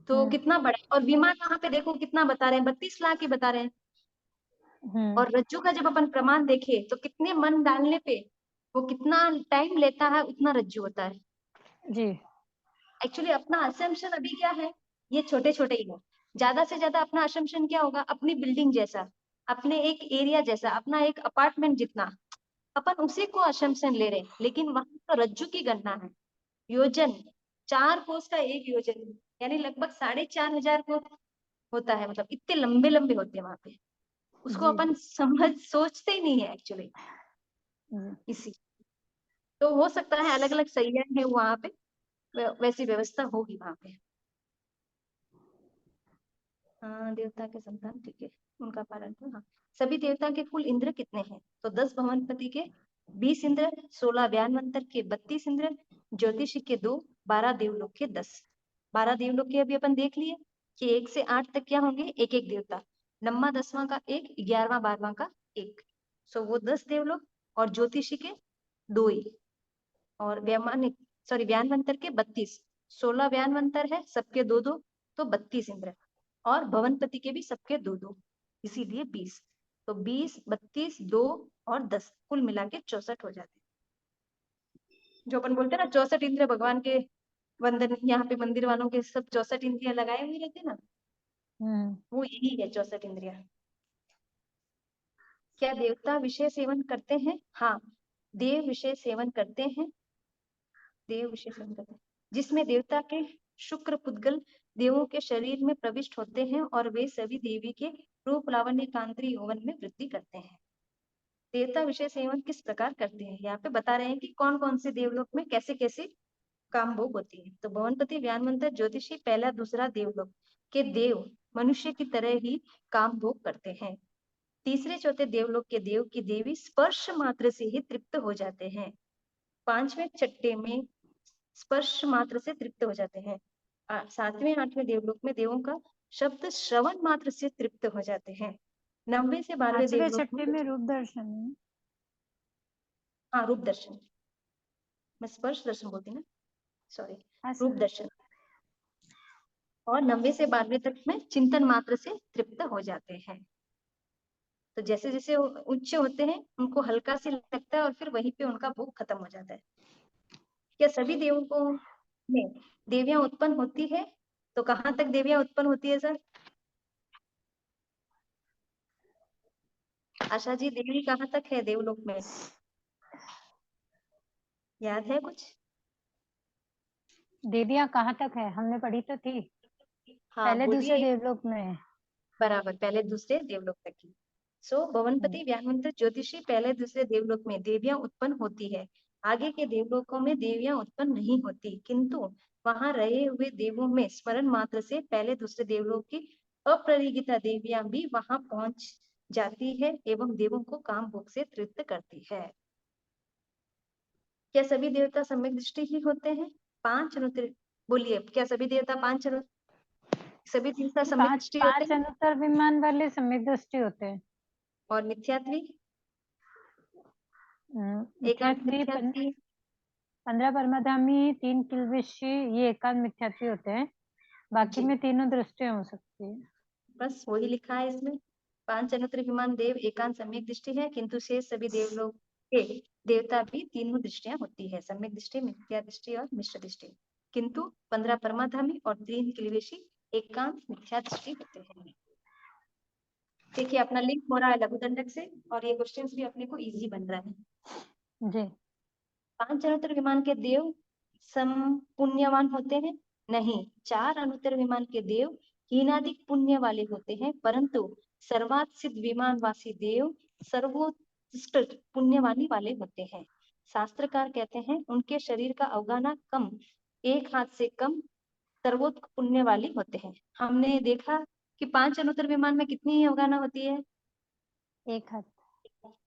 तो कितना बड़ा है। और विमान वहां पे देखो कितना बता रहे हैं, 32 लाख ही बता रहे हैं। और रज्जू का जब अपन प्रमाण देखे तो कितने मन डालने पे वो कितना टाइम लेता है, उतना रज्जू होता है। जी। एक्चुअली अपना असम्पशन अभी क्या है, ये छोटे छोटे ही है। ज्यादा से ज्यादा अपना असम्पशन क्या होगा, अपनी बिल्डिंग जैसा, अपने एक एरिया जैसा, अपना एक अपार्टमेंट जितना, अपन उसी को असम्पशन ले रहे हैं। लेकिन वहां तो रज्जू की गणना है, योजन, 4 कोस का एक योजन, यानी लगभग 4,500 को होता है। मतलब इतने लंबे लंबे होते हैं वहां पे, उसको जी। अपन समझ सोचते ही नहीं है एक्चुअली। इसी तो हो सकता है अलग अलग सैया है वहां पे, वैसी व्यवस्था होगी वहां पे। हाँ, देवता के संतान, ठीक है, उनका पालन तो हाँ। सभी देवता के कुल इंद्र कितने हैं? तो 10 भवनपति के 20 इंद्र, 16 व्यानवंतर के 32 इंद्र, ज्योतिषी के 2, 12 देवलोक के 10। 12 देवलोक के अभी अपन देख लिए कि 1 से 8 तक क्या होंगे, एक एक देवता। 9वां 10वां का एक, 11वां 12वां का एक, सो वो 10 देवलोक। और ज्योतिषी के 2 ही। और वैमानिक सॉरी व्यानवंतर के 32, 16 व्यानवंतर है, सबके 2-2, तो 32 इंद्र। और भवनपति के भी सबके 2-2, इसीलिए 20। तो 20, 32, 2 और 10 कुल मिला के 64 हो जाते हैं। जो अपन बोलते हैं ना 64 इंद्र भगवान के वंदन, यहाँ पे मंदिर वालों के सब 64 इंद्रियां लगाए हुए रहते ना, वो यही है 64 इंद्रिया। क्या देवता विषय सेवन करते हैं? हाँ, देव विषय सेवन करते हैं। देव विषय सेवन करते हैं जिसमें देवता के शुक्र पुद्गल देवों के शरीर में प्रविष्ट होते हैं और वे सभी देवी के रूप लावण्य कांति यौवन में वृद्धि करते हैं। देवता विषय सेवन किस प्रकार करते हैं, यहाँ पे बता रहे हैं कि कौन कौन से देवलोक में कैसे कैसे काम भोग होती है। तो भवनपति व्यानवंतर ज्योतिषी पहला दूसरा देवलोक के देव मनुष्य की तरह ही काम भोग करते हैं। तीसरे चौथे देवलोक के देव की देवी स्पर्श मात्र से ही तृप्त हो जाते हैं। 5वें छठे में स्पर्श मात्र से तृप्त हो जाते हैं। सातवें आठवें देवलोक में देवों का शब्द श्रवण मात्र से तृप्त हो जाते हैं। 90 से 12वें पांचवे देवलोक छठे में में रूप दर्शन है। हाँ रूप दर्शन, मैं स्पर्श दर्शन बोलती ना, सॉरी, हाँ रूप सर। दर्शन। और 90 से 12वें तक में चिंतन मात्र से तृप्त हो जाते हैं। तो जैसे जैसे वो उच्च होते हैं उनको हल्का सी लगता है और फिर वहीं पे उनका भूख खत्म हो जाता है। क्या सभी देवों को में देवियां उत्पन्न होती है? तो कहाँ तक देवियां उत्पन्न होती है सर? आशा जी, देवी कहाँ तक है देवलोक में, याद है कुछ? देवियां कहाँ तक है, हमने पढ़ी तो थी। हाँ पहले दूसरे बोलिए। देवलोक में। बराबर, पहले दूसरे देवलोक तक की। सो भवनपति व्याहमंत्र ज्योतिषी पहले दूसरे देवलोक में देवियां उत्पन्न होती है। आगे के देवलोकों में देवियां उत्पन्न नहीं होती, किंतु वहां रहे हुए देवों में स्मरण मात्र से पहले दूसरे देवलोक की अपरिगिता देवियां भी वहां पहुंच जाती है एवं देवों को काम भोग से तृप्त करती है। क्या सभी देवता सम्यक दृष्टि ही होते हैं? पांच अनुतिर बोलिए, क्या सभी देवता सभी देवता सम्यक पांच दृष्टि होते पांच हैं? अनुत्तर विमान वाले सम्यक दृष्टि होते हैं। और मिथ्यात्वी? एकांत मिथ्यात्वी मिथ्यात्वी? 15 परमाधामी, 3 किल्बिशी, ये एकांत मिथ्यात्वी होते हैं। बाकी जी, में तीनों दृष्टियां हो सकती है। बस वही लिखा है इसमें। पांच अनुत्र विमान देव एकांत सम्यक दृष्टि है, किंतु शेष सभी देवलोक के देवता भी तीनों दृष्टियां होती है, सम्यक दृष्टि, मिथ्या दृष्टि और मिश्र दृष्टि। किंतु 15 परमाधामी और 3 किल्बिशी एकांत मिथ्या दृष्टि होते हैं। देखिए अपना लिंक हो रहा है लघुदंडक से और ये क्वेश्चंस भी अपने को इजी बन रहा है। जी। पांच अनुत्तर विमान के देव सम पुण्यवान होते हैं? नहीं, 4 अनुत्तर विमान के देव हीनाधिक पुण्य वाले होते हैं, परंतु सर्वात सिद्ध विमानवासी देव सर्वोत्कृष्ट पुण्यवानी वाले होते हैं। शास्त्रकार कहते हैं उनके शरीर का अवगाना कम, एक हाथ से कम सर्वोत्कृष्ट पुण्य वाली होते हैं। हमने देखा कि 5 अनुत्तर विमान में कितनी अवगाना होती है? एक हाथ।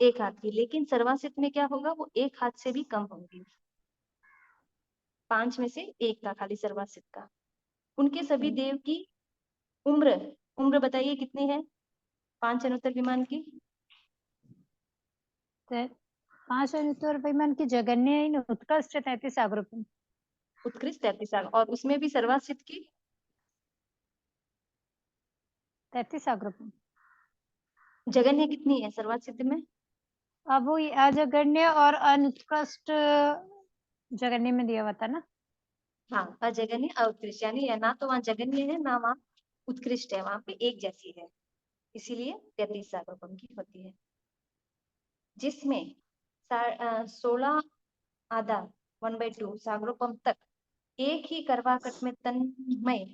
एक हाथ की, लेकिन सर्वासित में क्या होगा, वो एक हाथ से भी कम होंगी। 5 में से एक का खाली सर्वासित का। उनके सभी देव की उम्र उम्र बताइए कितनी है 5 अनुत्तर विमान की? 5 अनुत्तर विमान की जगन्य उत्कृष्ट 33 आगरूपम। उत्कृष्ट 33 और उसमें भी सर्वासित की 33 आगरूपम। जगन्य कितनी है सर्वासित में? अब वो अजगण्य और अनुत्कृष्ट जगन्य में दिया हुआ था ना। हाँ, अजगन्य उत्कृष्ट, यानी ना तो वहां जगन्य है ना वहां उत्कृष्ट है, वहां पे एक जैसी है, इसीलिए 33 आगरूपम की होती है। जिसमें 16 आधा 1/2 सागरोपम तक एक ही करवाकट में तन्मय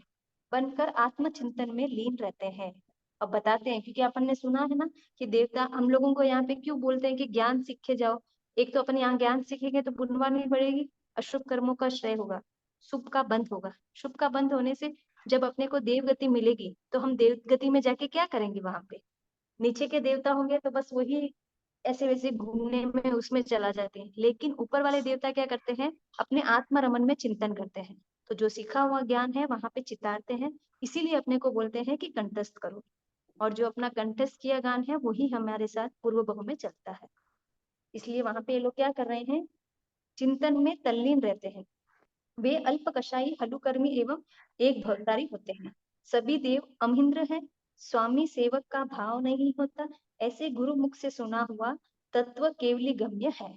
बनकर आत्मचिंतन में लीन रहते हैं। अब बताते हैं, क्योंकि अपन ने सुना है ना कि देवता हम लोगों को यहाँ पे क्यों बोलते हैं कि ज्ञान सीखे जाओ। एक तो अपन यहाँ ज्ञान सीखेंगे तो पुण्यवानी बढ़ेगी, अशुभ कर्मों का श्रेय होगा, शुभ का बंद होगा। शुभ का बंद होने से जब अपने को देवगति मिलेगी तो हम देवगति में जाके क्या करेंगे, वहां पे नीचे के देवता होंगे तो बस वही ऐसे वैसे घूमने में उसमें चला जाते हैं, लेकिन ऊपर वाले देवता क्या करते हैं, अपने आत्म रमन में चिंतन करते हैं। तो जो सीखा हुआ ज्ञान है वहां पे चितारते हैं, इसीलिए अपने को बोलते हैं कि कंठस्थ करो। और जो अपना कंठस्थ किया ज्ञान है वही हमारे साथ पूर्व बहु में चलता है। इसलिए वहां पे ये लोग क्या कर रहे हैं, चिंतन में तल्लीन रहते हैं। वे अल्प कषाई हलुकर्मी एवं एक भवतारी होते हैं। सभी देव अमहिंद्र हैं, स्वामी सेवक का भाव नहीं होता, ऐसे गुरु मुख से सुना हुआ तत्व केवली गम्य है।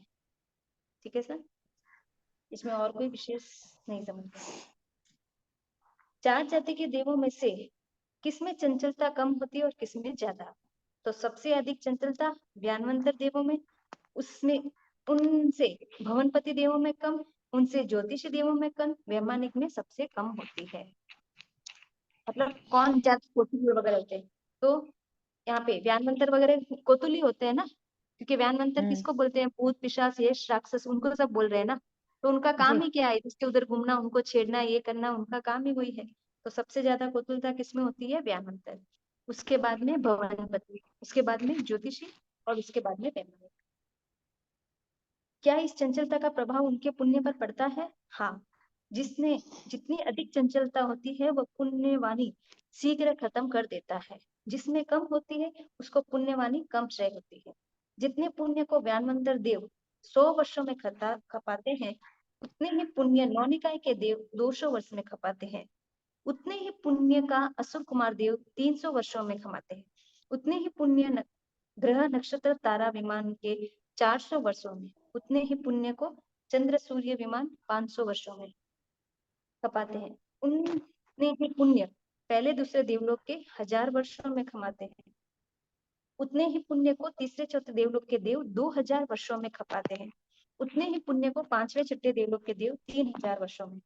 ठीक है सर, इसमें और कोई विशेष नहीं समझ में। 4 जाति के देवों में से किसमें चंचलता कम होती है और किसमें ज्यादा? तो सबसे अधिक चंचलता व्यानवंतर देवों में, उसमें उनसे भवनपति देवों में कम, उनसे ज्योतिषी देवों में कम, वैमानिक में सबसे कम होती है। मतलब कौन ज्यादा कोतुल वगैरह होते हैं? तो यहाँ पे व्यानवंतर वगैरह कोतुली होते हैं ना, क्योंकि व्यानवंतर किसको बोलते हैं, भूत पिशाच यश राक्षस, उनको सब बोल रहे हैं ना। तो उनका जी। काम ही क्या है, इसके उधर घूमना, उनको छेड़ना, ये करना, उनका काम ही वही है। तो सबसे ज्यादा कोतुलता किसमें होती है, व्यानवंतर। उसके बाद में भवनपति, उसके बाद में ज्योतिषी और उसके बाद में वैमानिक। क्या इस चंचलता का प्रभाव उनके पुण्य पर पड़ता है? हाँ, जिसने जितनी अधिक चंचलता होती है वह पुण्यवानी शीघ्र खत्म कर देता है, जिसमें कम होती है उसको पुण्यवानी कम क्षय होती है। जितने पुण्य को व्यानवंतर देव 100 वर्षों में खपाते हैं, उतने ही पुण्य नौनिकाय के देव 200 वर्ष में खपाते हैं। उतने ही पुण्य का असुर कुमार देव 300 वर्षों में खमाते हैं। उतने ही पुण्य ग्रह नक्षत्र तारा विमान के 400 वर्षों में, उतने ही पुण्य को चंद्र सूर्य विमान 500 वर्षों में खपाते हैं। उतने ही पुण्य पहले दूसरे देवलोक के 1000 वर्षों में खमाते हैं। उतने ही पुण्य को तीसरे चौथे देवलोक के देव 2000 वर्षों में खपाते हैं। उतने ही पुण्य को पांचवें छठे देवलोक के देव 3000 वर्षों में,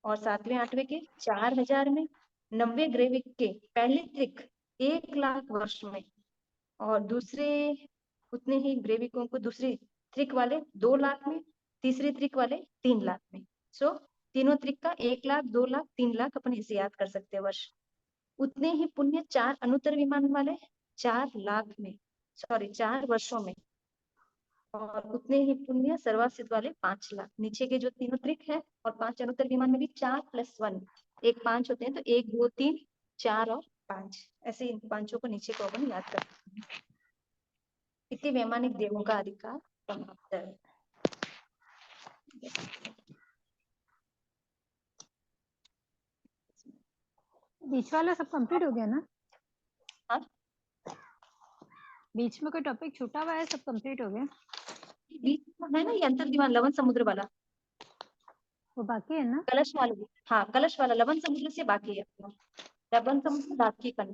और सातवें आठवें के 4000 में, नब्बे ग्रेविक के पहले त्रिक 1 लाख वर्ष में, और दूसरे उतने ही ग्रेविकों को दूसरे त्रिक वाले 2 लाख में, तीसरे त्रिक वाले 3 लाख में। सो तीनों त्रिक का 1 लाख, 2 लाख, 3 लाख अपन इसे याद कर सकते हैं वर्ष। उतने ही पुण्य 4 अनुत्तर विमान वाले 4 लाख में, सॉरी 4 वर्षों में, और उतने ही पुण्य सर्वासिद्ध वाले 5 लाख। नीचे के जो तीनों त्रिक है और 5 अनुत्तर विमान में भी 4 + 1 एक 5 होते हैं, तो 1 2 3 4 और 5, ऐसे इन पांचों को नीचे को अपन याद करते हैं। इतने वैमानिक देवों का अधिकार समाप्त है। बीच वाला सब कंप्लीट हो गया ना? हाँ, बीच में कोई टॉपिक छूटा हुआ है? सब कंप्लीट हो गया? बीच में है ना ये अंतर दिवान लवन समुद्र वाला, वो बाकी है ना? कलश वाला। हाँ, कलश वाला लवन समुद्र से बाकी है अपना। लवन समुद्र दातकी कन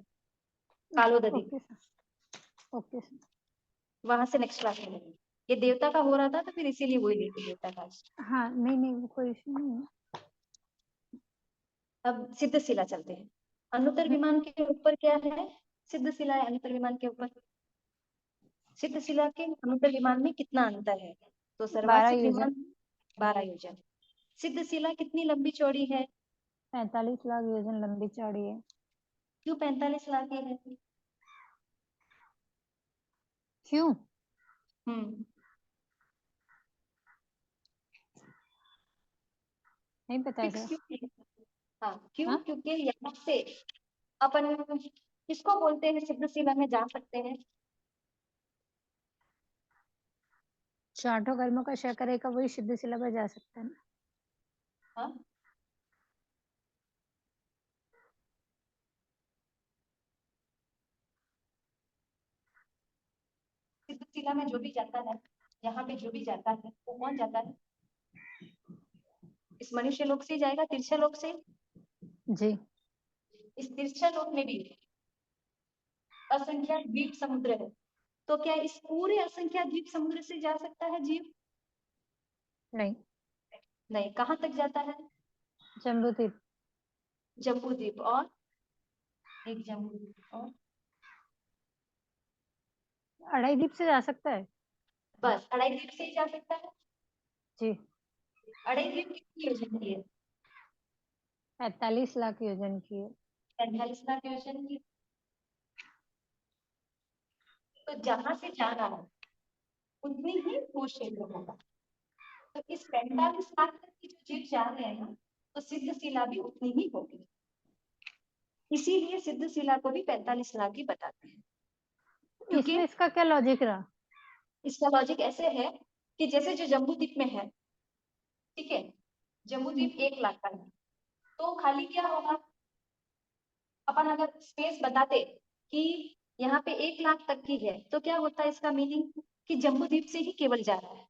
कालोदरी, ओके सर, ओके सर। वहां से नेक्स्ट क्लास में लेंगे। ये देवता का हो रहा था तो फिर इसीलिए वही लेके देवता का। हाँ, नहीं नहीं, वो कोई इशू नहीं है। अब सिद्ध शिला चलते हैं। अनुत्तर विमान के ऊपर क्या है? सिद्ध शिला है अनुत्तर विमान के ऊपर। सिद्ध शिला के अनुत्तर विमान में कितना अंतर है? तो 12 सर्वासित योजन। विमान 12 योजन। सिद्ध शिला कितनी लंबी चौड़ी है? 45 लाख योजन लंबी चौड़ी है। क्यों 45 लाख की है? क्यों? नहीं पता है सर। हाँ, क्यों? हाँ? क्योंकि यहाँ से अपन किसको बोलते हैं सिद्ध शिला में जा सकते हैं? चारों कर्मों का क्षय करेगा वही सिद्ध शिला पर जा सकता है ना? हाँ, सिद्ध शिला में जो भी जाता है, यहाँ पे जो भी जाता है वो कौन जाता है? इस मनुष्य लोक से जाएगा, तिरछा लोक से। जी। इस तिरछा लोक में भी असंख्यात द्वीप समुद्र है, तो क्या इस पूरे असंख्यात द्वीप समुद्र से जा सकता है जीव? नहीं। नहीं। कहाँ तक जाता है? जम्बूद्वीप। जम्बू द्वीप, और एक जम्बू द्वीप, और अढ़ाई द्वीप से जा सकता है। बस अढ़ाई द्वीप से ही जा सकता है। जी। अढ़ाई द्वीप कितनी योजन की है? 45 लाख योजन की है। 45 लाख योजन की। तो जहां से जा रहा है उतनी ही भू क्षेत्र होगा। तो इस 45 लाख तक की जो जीव जा रहे हैं ना, तो सिद्ध शिला भी उतनी ही होगी। इसीलिए सिद्ध शिला को भी 45 लाख ही बताते हैं। क्योंकि इसमें इसका क्या लॉजिक रहा? इसका लॉजिक ऐसे है कि जैसे जो जम्बू द्वीप में है, ठीक है, जम्बू द्वीप 1 लाख का है, तो खाली क्या होगा? अपन अगर स्पेस बताते कि यहाँ पे 1 लाख तक की है, तो क्या होता है इसका मीनिंग? कि जम्बू द्वीप से ही केवल जा रहा है।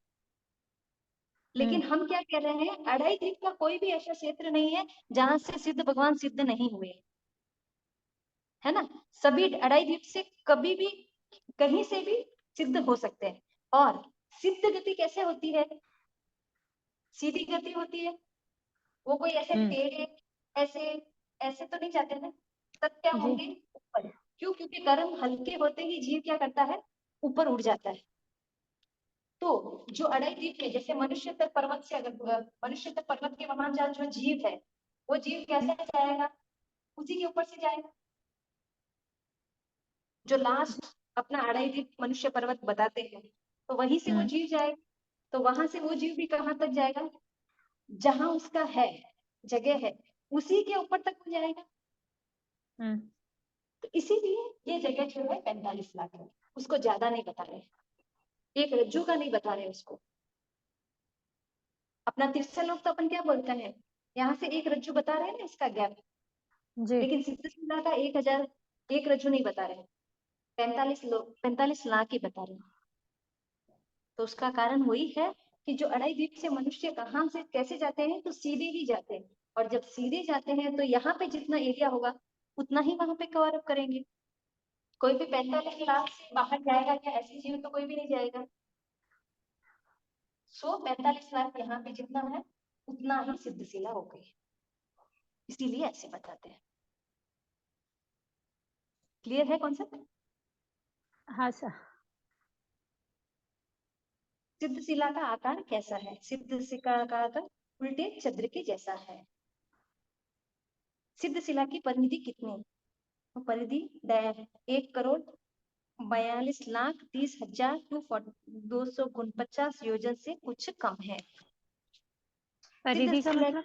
लेकिन हम क्या कह रहे हैं, अढ़ाई द्वीप का कोई भी ऐसा क्षेत्र नहीं है जहां से सिद्ध भगवान सिद्ध नहीं हुए, है ना। सभी अढ़ाई द्वीप से कभी भी कहीं से भी सिद्ध हो सकते हैं। और सिद्ध गति कैसे होती है? सीधी गति होती है। वो कोई ऐसे टेढ़े ऐसे ऐसे तो नहीं जाते ना, तब क्या जी। होंगे? ऊपर। क्यों? क्योंकि कर्म हल्के होते ही जीव क्या करता है? ऊपर उड़ जाता है। तो जो अढ़ाई द्वीप में, जैसे मनुष्य तक पर्वत से, अगर मनुष्य तक पर्वत के वहां जा जो जीव है, वो जीव कैसे जाएगा? उसी के ऊपर से जाएगा। जो लास्ट अपना अढ़ाई द्वीप मनुष्य पर्वत बताते हैं, तो वहीं से वो जीव जाएगा। तो वहां से वो जीव भी कहाँ तक जाएगा? जहां उसका है। जगह है उसी के ऊपर तक हो जाएगा। तो इसीलिए ये जगह जो है 45 लाख है, उसको ज्यादा नहीं बता रहे, एक रज्जू का नहीं बता रहे उसको। अपना तिरछा लोग तो अपन क्या बोलते हैं, यहाँ से एक रज्जू बता रहे हैं ना इसका गैप, जी लेकिन सिद्धशिला का 1000 एक रज्जू नहीं बता रहे, 45 लाख ही बता रहे हैं। तो उसका कारण वही है कि जो अढ़ाई द्वीप से मनुष्य कहाँ से कैसे जाते हैं, तो सीधे ही जाते हैं, और जब सीधे जाते हैं तो यहाँ पे जितना एरिया होगा उतना ही वहां पे कवर अप करेंगे। कोई भी 45 लाख से बाहर जाएगा क्या, ऐसी जीव तो कोई भी नहीं जाएगा। 45 लाख यहाँ पे जितना है उतना ही सिद्धशिला हो गई, इसीलिए ऐसे बताते हैं। क्लियर है कॉन्सेप्ट? हाँ सर। सिद्धशिला का आकार कैसा है? सिद्धशिला का आकार उल्टे चंद्र के जैसा है। सिद्धशिला की परिधि कितनी? तो परिधि 1,42,30,000 टू 249 योजन से कुछ कम है। परिधि का मतलब?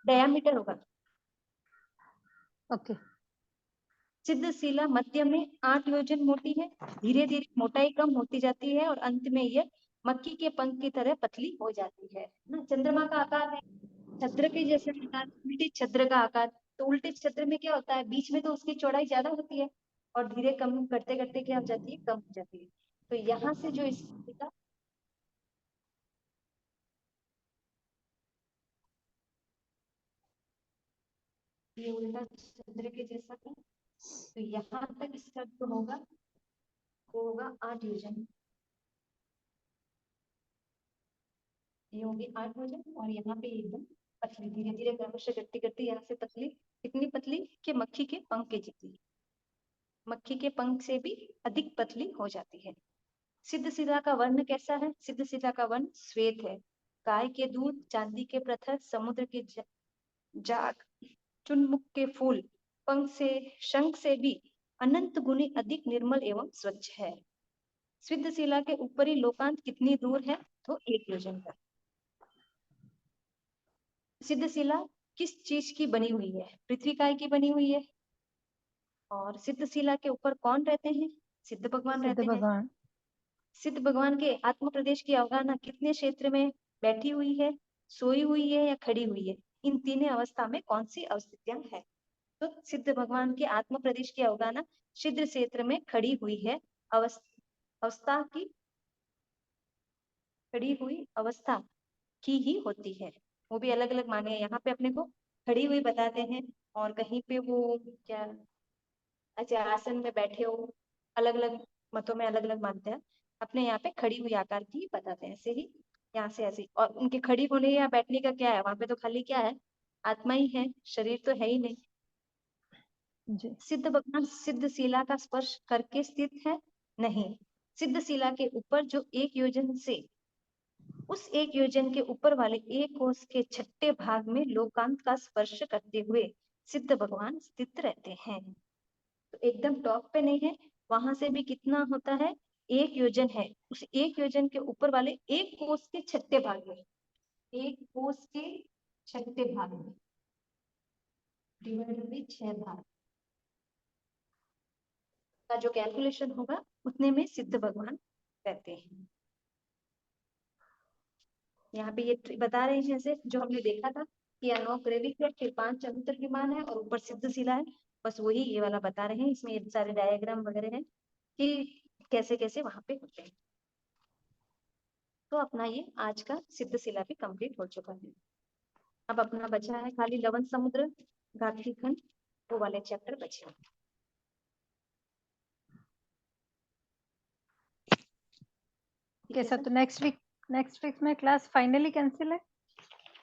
डायमीटर होगा। ओके। सिद्धशिला मध्य में 8 योजन मोटी है, धीरे धीरे मोटाई कम होती जाती है और अंत में यह मक्खी के पंख की तरह पतली हो जाती है ना। चंद्रमा का आकार है, छद्र के जैसे आकार, उल्टे छद्र का आकार। तो उल्टे छद्र में क्या होता है, बीच में तो उसकी चौड़ाई ज्यादा होती है और धीरे कम करते करते क्या हो जाती है, कम हो जाती है। तो यहाँ से जो इसका ये उल्टा चंद्र के जैसा था, तो यहाँ तक इसका जो होगा वो होगा 8 योजन, ये होगी 8 योजन, और यहाँ पे एकदम पतली, धीरे धीरे क्रमशः घटती घटती यहाँ से पतली, कितनी पतली कि मक्खी के पंख के जितनी, मक्खी के पंख से भी अधिक पतली हो जाती है। सिद्धशिला का वर्ण कैसा है? सिद्धशिला का वर्ण श्वेत है। गाय के दूध, चांदी के पत्थर, समुद्र के जाग, चुनमुख के फूल, पंख से, शंख से भी अनंत गुनी अधिक निर्मल एवं स्वच्छ है। सिद्धशिला के ऊपरी लोकांत कितनी दूर है? तो 1 योजन का। सिद्धशिला किस चीज की बनी हुई है? पृथ्वी काय की बनी हुई है। और सिद्धशिला के ऊपर कौन रहते हैं? सिद्ध भगवान सिद्ध रहते हैं। भगवान। सिद्ध भगवान के आत्म प्रदेश की अवगाहना कितने क्षेत्र में बैठी हुई है, सोई हुई है या खड़ी हुई है? इन तीनों अवस्था में कौन सी अवस्थितियां है? तो सिद्ध भगवान के आत्म प्रदेश की अवगाहना सिद्ध क्षेत्र में खड़ी हुई है, अवस्था की, खड़ी हुई अवस्था की ही होती है। वो भी अलग अलग माने हैं, यहाँ पे अपने को खड़ी हुई बताते हैं, और कहीं पे वो क्या, अच्छा आसन में बैठे हो, अलग अलग मतों में अलग अलग मानते हैं। अपने यहाँ पे खड़ी हुई आकार की बताते हैं, ऐसे ही यहाँ से ऐसे। और उनके खड़ी होने या बैठने का क्या है, वहां पे तो खाली क्या है, आत्मा ही है, शरीर तो है ही नहीं। जी। सिद्ध भगवान सिद्धशिला का स्पर्श करके स्थित है? नहीं। सिद्धशिला के ऊपर जो 1 योजन से उस 1 योजन के ऊपर वाले एक कोस के छठे भाग में लोकांत का स्पर्श करते हुए सिद्ध भगवान स्थित रहते हैं। तो एकदम टॉप पे नहीं है, वहां से भी कितना होता है, 1 योजन है, उस 1 योजन के ऊपर वाले एक कोस के छठे भाग में, एक कोस के छठे भाग में डिवाइडेड बाई 6 भाग का जो कैलकुलेशन होगा उतने में सिद्ध भगवान रहते हैं। यहाँ पे ये बता रहे हैं जैसे जो हमने देखा था कि 9 ग्रेविक है, फिर 5 चबूतर विमान है और ऊपर सिद्धशिला है, बस वही ये वाला बता रहे हैं। इसमें ये सारे डायग्राम वगैरह हैं कि कैसे कैसे वहां पे होते हैं। तो अपना ये आज का सिद्धशिला भी कंप्लीट हो चुका है। अब अपना बचा है खाली लवण समुद्र, घाटी खंड, वो वाले चैप्टर बचे हैं। कैसा? तो नेक्स्ट वीक में क्लास फाइनली कैंसिल है?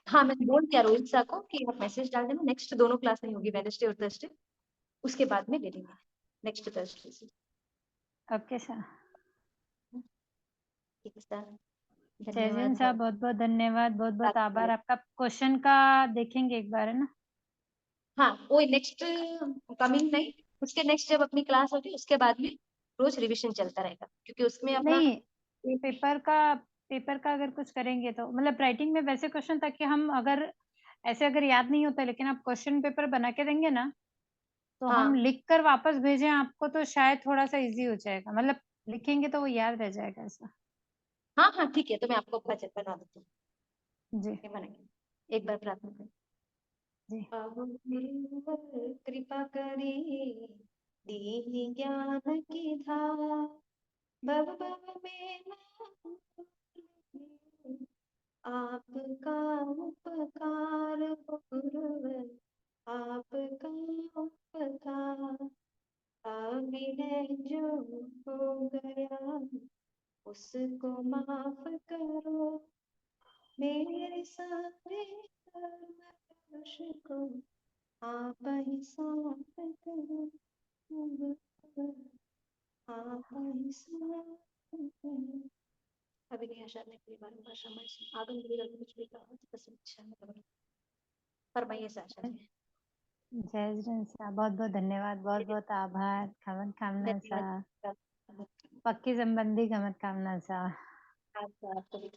हाँ मैंने बोल दिया रोहित सर को कि आप मैसेज डाल देना, नेक्स्ट दोनों क्लास नहीं होगी, वेडनेसडे और थर्सडे, उसके बाद में ले लेंगे नेक्स्ट थर्सडे से। Okay sir. ठीक है सर, जयजन धन्यवाद। साहब बहुत बहुत धन्यवाद, बहुत बहुत आभार आपका। क्वेश्चन का देखेंगे एक बार, है ना? हाँ वो नेक्स्ट कमिंग नहीं, उसके नेक्स्ट जब अपनी क्लास होगी उसके बाद में रोज रिवीजन चलता रहेगा, क्योंकि उसमें अपना नहीं, पेपर का अगर कुछ करेंगे तो मतलब राइटिंग में वैसे क्वेश्चन, ताकि हम अगर ऐसे अगर याद नहीं होता लेकिन आप क्वेश्चन पेपर बना के देंगे ना, तो हम हाँ लिख कर वापस भेजें आपको तो शायद थोड़ा-सा ईज़ी हो जाएगा। मतलब लिखेंगे तो वो याद रह जाएगा ऐसा। हाँ हाँ ठीक है, तो मैं आपको भजन बना देती हूँ। जी, ये बनाएंगे, एक बार प्रार्थना करें। जी। अब मेरे पर कृपा करे, दीनी ज्ञान की धार, भव भव में ना भूले, आपका उपकार हो गुरुवर, आपका उपकार। अविनय जो हो गया उसको माफ करो, मेरे सारे कर्म दोष को आप ही साफ करो, आप ही साफ करो। अभिनय आशा ने अपनी बार भाषा में आगम गुरु कुछ भी कहा तो बस इच्छा में करो। फरमाइए आशा जी। जय श्री सा बहुत-बहुत धन्यवाद, बहुत-बहुत आभार. खमत कामना सा. धन्यवाद। पक्की संबंधी खमत कामना सा. आपको भी